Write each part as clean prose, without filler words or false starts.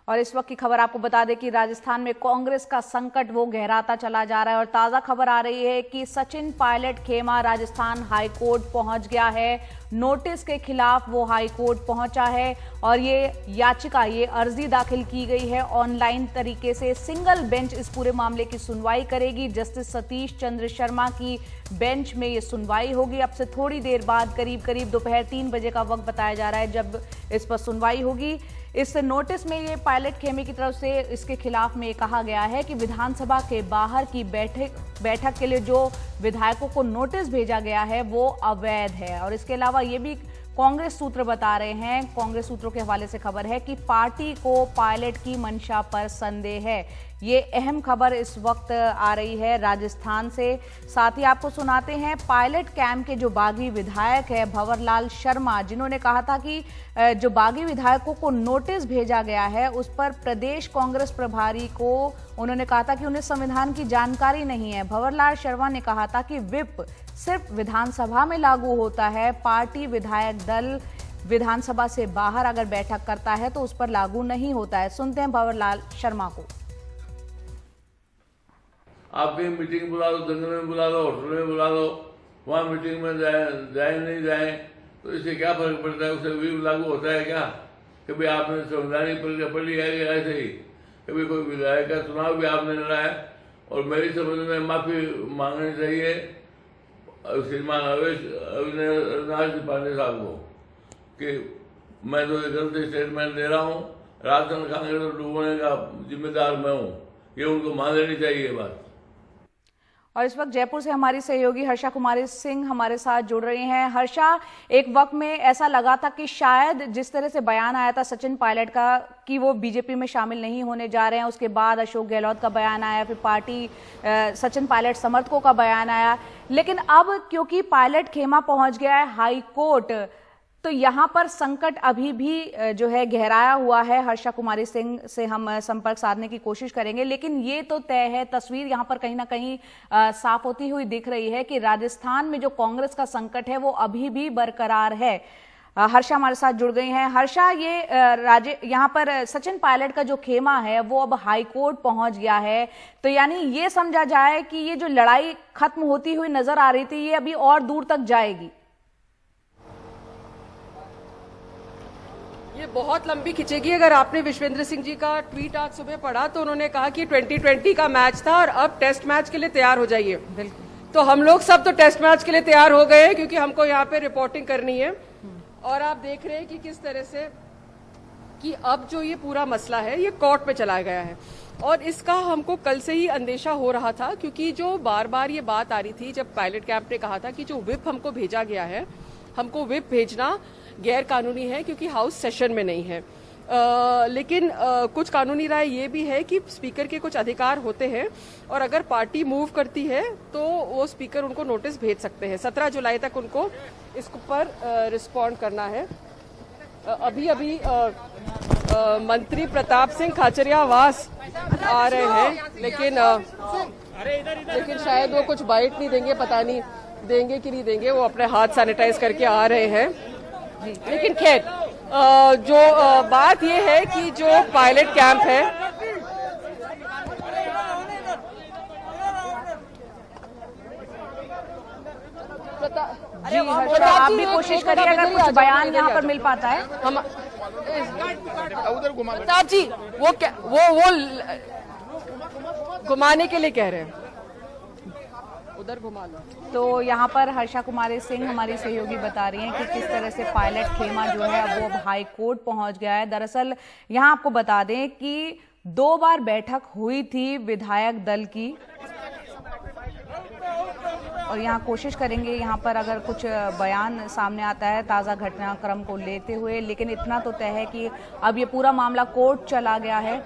और इस वक्त की खबर आपको बता दें कि राजस्थान में कांग्रेस का संकट वो गहराता चला जा रहा है और ताजा खबर आ रही है कि सचिन पायलट खेमा राजस्थान हाईकोर्ट पहुंच गया है। नोटिस के खिलाफ वो हाईकोर्ट पहुंचा है और ये याचिका, ये अर्जी दाखिल की गई है ऑनलाइन तरीके से। सिंगल बेंच इस पूरे मामले की सुनवाई करेगी। जस्टिस सतीश चंद्र शर्मा की बेंच में ये सुनवाई होगी। अब से थोड़ी देर बाद करीब दोपहर 3 बजे का वक्त बताया जा रहा है जब इस पर सुनवाई होगी। इस नोटिस में ये पायलट खेमे की तरफ से इसके खिलाफ में कहा गया है कि विधानसभा के बाहर की बैठक के लिए जो विधायकों को नोटिस भेजा गया है वो अवैध है। और इसके अलावा ये भी कांग्रेस सूत्र बता रहे हैं, कांग्रेस सूत्रों के हवाले से खबर है कि पार्टी को पायलट की मंशा पर संदेह है। ये अहम खबर इस वक्त आ रही है राजस्थान से। साथ ही आपको सुनाते हैं पायलट कैंप के जो बागी विधायक है भंवरलाल शर्मा, जिन्होंने कहा था कि जो बागी विधायकों को नोटिस भेजा गया है उस पर प्रदेश कांग्रेस प्रभारी को उन्होंने कहा था कि उन्हें संविधान की जानकारी नहीं है। भंवरलाल शर्मा ने कहा था कि व्हिप सिर्फ विधानसभा में लागू होता है, पार्टी विधायक दल विधानसभा से बाहर अगर बैठक करता है तो उस पर लागू नहीं होता है। सुनते हैं भंवरलाल शर्मा को। आप कहीं मीटिंग बुला लो, दंगल में बुला लो, होटल में बुला लो, वहाँ मीटिंग में जाए नहीं जाए तो इससे क्या फर्क पड़ता है? उसे भी लागू होता है क्या? कभी आपने संवैधानिक प्रक्रिया पढ़ लिया है ऐसे ही? कभी कोई विधायक का चुनाव भी आपने लड़ा है और मेरी समझ में माफी मांगनी चाहिए श्रीमान अविनाश पांडे साहब को कि मैं तो गलत स्टेटमेंट दे रहा हूँ, राजस्थान कांग्रेस को डूबने का जिम्मेदार मैं हूँ, ये उनको मान लेनी चाहिए बात। और इस वक्त जयपुर से हमारी सहयोगी हर्षा कुमारी सिंह हमारे साथ जुड़ रही हैं। हर्षा, एक वक्त में ऐसा लगा था कि शायद जिस तरह से बयान आया था सचिन पायलट का कि वो बीजेपी में शामिल नहीं होने जा रहे हैं, उसके बाद अशोक गहलोत का बयान आया, फिर पार्टी सचिन पायलट समर्थकों का बयान आया, लेकिन अब क्योंकि पायलट खेमा पहुंच गया है हाई कोर्ट तो यहां पर संकट अभी भी जो है गहराया हुआ है। हर्षा कुमारी सिंह से हम संपर्क साधने की कोशिश करेंगे, लेकिन ये तो तय है, तस्वीर यहां पर कहीं ना कहीं साफ होती हुई दिख रही है कि राजस्थान में जो कांग्रेस का संकट है वो अभी भी बरकरार है। हर्षा हमारे साथ जुड़ गई हैं। हर्षा, ये यहाँ पर सचिन पायलट का जो खेमा है वो अब हाईकोर्ट पहुंच गया है, तो यानी ये समझा जाए कि ये जो लड़ाई खत्म होती हुई नजर आ रही थी ये अभी और दूर तक जाएगी। ये बहुत लंबी खिंचेगी। अगर आपने विश्वेंद्र सिंह जी का ट्वीट आज सुबह पढ़ा तो उन्होंने कहा कि 2020 का मैच था और अब टेस्ट मैच के लिए तैयार हो जाइए। तो हम लोग सब तो टेस्ट मैच के लिए तैयार हो गए हैं क्योंकि हमको यहाँ पे रिपोर्टिंग करनी है। और आप देख रहे हैं कि किस तरह से कि अब जो ये पूरा मसला है ये कोर्ट में चला गया है और इसका हमको कल से ही अंदेशा हो रहा था क्योंकि जो बार बार ये बात आ रही थी जब पायलट कैंप ने कहा था कि जो व्हिप हमको भेजा गया है, हमको व्हिप भेजना गैर कानूनी है क्योंकि हाउस सेशन में नहीं है। लेकिन कुछ कानूनी राय ये भी है कि स्पीकर के कुछ अधिकार होते हैं और अगर पार्टी मूव करती है तो वो स्पीकर उनको नोटिस भेज सकते हैं। 17 जुलाई तक उनको इस पर रिस्पॉन्ड करना है। अभी मंत्री प्रताप सिंह खाचरियावास आ रहे हैं लेकिन शायद वो कुछ बाइट नहीं देंगे, पता नहीं देंगे कि नहीं देंगे। वो अपने हाथ सैनिटाइज करके आ रहे हैं। लेकिन खैर जो बात यह है कि जो पायलट कैंप है जी हर्षा, आप भी कोशिश करिए अगर कुछ बयान यहाँ पर मिल पाता है। हम प्रताप जी वो घुमाने के लिए कह रहे हैं, उधर घुमा लो। तो यहाँ पर हर्षा कुमारी सिंह हमारी सहयोगी बता रही हैं कि किस तरह से पायलट खेमा जो है वो अब हाई कोर्ट पहुंच गया है। दरअसल यहाँ आपको बता दें कि 2 बार बैठक हुई थी विधायक दल की और यहाँ कोशिश करेंगे यहाँ पर अगर कुछ बयान सामने आता है ताज़ा घटनाक्रम को लेते हुए, लेकिन इतना तो तय है कि अब ये पूरा मामला कोर्ट चला गया है।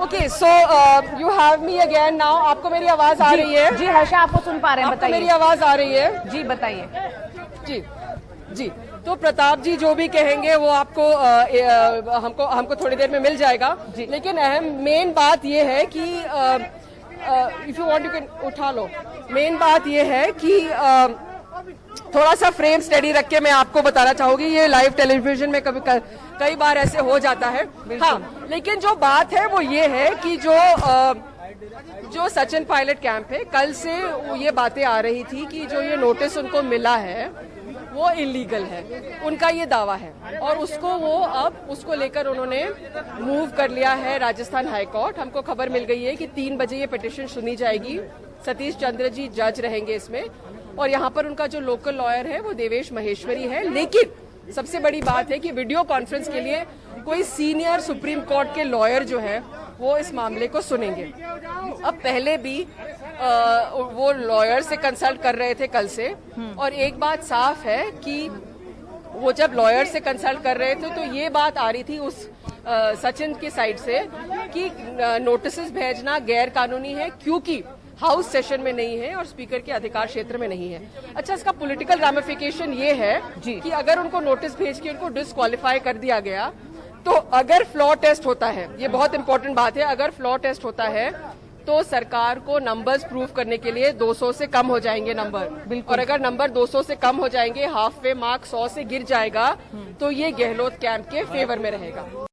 Okay, so you have me again now. आपको मेरी आवाज आ रही है? जी हर्षा, आपको सुन पा रहे हैं, बताइए। मेरी आवाज आ रही है? जी बताइए। जी जी तो प्रताप जी जो भी कहेंगे वो आपको हमको थोड़ी देर में मिल जाएगा। लेकिन अहम मेन बात ये है कि if you want you can उठा लो। मेन बात ये है कि थोड़ा सा फ्रेम स्टडी रख के मैं आपको बताना चाहूंगी, ये लाइव टेलीविजन में कई बार ऐसे हो जाता है। हाँ, लेकिन जो बात है वो ये है कि जो सचिन पायलट कैंप है, कल से ये बातें आ रही थी कि जो ये नोटिस उनको मिला है वो इलीगल है, उनका ये दावा है और उसको लेकर उन्होंने मूव कर लिया है राजस्थान हाई कोर्ट। हमको खबर मिल गई है कि 3 बजे ये पिटिशन सुनी जाएगी। सतीश चंद्र जी जज रहेंगे इसमें और यहाँ पर उनका जो लोकल लॉयर है वो देवेश महेश्वरी है। लेकिन सबसे बड़ी बात है कि वीडियो कॉन्फ्रेंस के लिए कोई सीनियर सुप्रीम कोर्ट के लॉयर जो है वो इस मामले को सुनेंगे। अब पहले भी वो लॉयर से कंसल्ट कर रहे थे कल से, और एक बात साफ है कि वो जब लॉयर से कंसल्ट कर रहे थे तो ये बात आ रही थी उस सचिन की साइड से कि नोटिस भेजना गैर कानूनी है क्योंकि हाउस सेशन में नहीं है और स्पीकर के अधिकार क्षेत्र में नहीं है। अच्छा, इसका पॉलिटिकल रामिफिकेशन ये है कि अगर उनको नोटिस भेज के उनको डिस्क्वालीफाई कर दिया गया तो अगर फ्लॉ टेस्ट होता है, ये बहुत इंपॉर्टेंट बात है, अगर फ्लॉ टेस्ट होता है तो सरकार को नंबर्स प्रूव करने के लिए 200 से कम हो जाएंगे नंबर, और अगर नंबर 200 से कम हो जाएंगे, हाफ वे मार्क 100 से गिर जाएगा, तो ये गहलोत कैंप के फेवर में रहेगा।